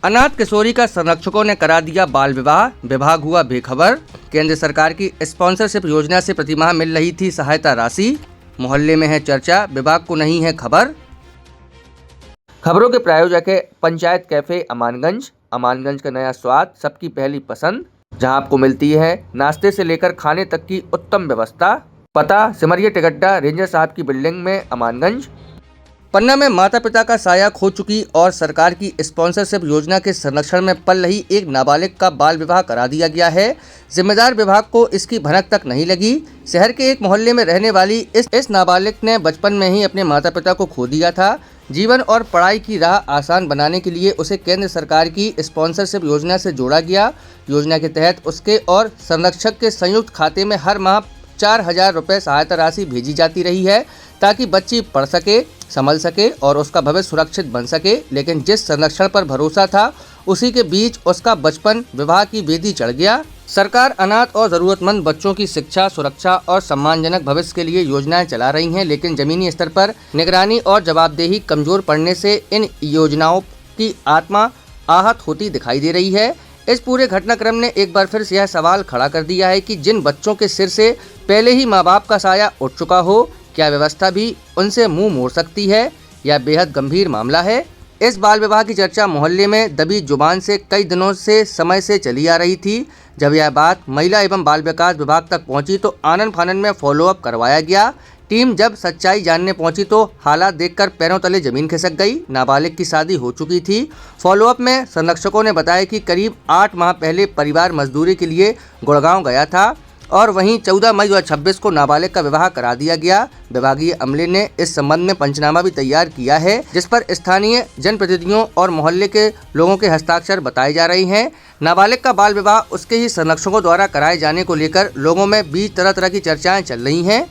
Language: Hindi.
अनाथ किशोरी का संरक्षकों ने करा दिया बाल विवाह, विभाग हुआ बेखबर। केंद्र सरकार की स्पॉन्सरशिप योजना से प्रतिमाह मिल रही थी सहायता राशि, मोहल्ले में है चर्चा, विभाग को नहीं है खबर। खबरों के प्रायोजक है पंचायत कैफे अमानगंज। अमानगंज का नया स्वाद, सबकी पहली पसंद, जहां आपको मिलती है नाश्ते से लेकर खाने तक की उत्तम व्यवस्था। पता सिमरिया टिकट्टा रेंजर साहब की बिल्डिंग में अमानगंज। पन्ना में माता पिता का साया खो चुकी और सरकार की स्पॉन्सरशिप योजना के संरक्षण में पल रही एक नाबालिग का बाल विवाह करा दिया गया है। जिम्मेदार विभाग को इसकी भनक तक नहीं लगी। शहर के एक मोहल्ले में रहने वाली इस नाबालिग ने बचपन में ही अपने माता पिता को खो दिया था। जीवन और पढ़ाई की राह आसान बनाने के लिए उसे केंद्र सरकार की स्पॉन्सरशिप योजना से जोड़ा गया। योजना के तहत उसके और संरक्षक के संयुक्त खाते में हर माह 4,000 रुपये सहायता राशि भेजी जाती रही है ताकि बच्ची पढ़ सके, संभल सके और उसका भविष्य सुरक्षित बन सके। लेकिन जिस संरक्षण पर भरोसा था उसी के बीच उसका बचपन विवाह की बेदी चढ़ गया। सरकार अनाथ और ज़रूरतमंद बच्चों की शिक्षा, सुरक्षा और सम्मानजनक भविष्य के लिए योजनाएं चला रही हैं, लेकिन ज़मीनी स्तर पर निगरानी और जवाबदेही कमजोर पड़ने से इन योजनाओं की आत्मा आहत होती दिखाई दे रही है। इस पूरे घटनाक्रम ने एक बार फिर से यह सवाल खड़ा कर दिया है कि जिन बच्चों के सिर से पहले ही माँ बाप का साया उठ चुका हो, क्या व्यवस्था भी उनसे मुंह मोड़ सकती है? यह बेहद गंभीर मामला है। इस बाल विवाह की चर्चा मोहल्ले में दबी जुबान से कई दिनों से समय से चली आ रही थी। जब यह बात महिला एवं बाल विकास विभाग तक पहुंची तो आनन फानन में फॉलोअप करवाया गया। टीम जब सच्चाई जानने पहुंची तो हालात देखकर पैरों तले जमीन खिसक गई। नाबालिग की शादी हो चुकी थी। फॉलोअप में संरक्षकों ने बताया कि करीब 8 माह पहले परिवार मजदूरी के लिए गुड़गांव गया था और वहीं 14 मई 2026 को नाबालिग का विवाह करा दिया गया। विभागीय अमले ने इस संबंध में पंचनामा भी तैयार किया है, जिस पर स्थानीय जनप्रतिनिधियों और मोहल्ले के लोगों के हस्ताक्षर बताए जा रहे हैं। नाबालिग का बाल विवाह उसके ही संरक्षकों द्वारा कराए जाने को लेकर लोगों में बीच तरह तरह की चर्चाएं चल रही हैं।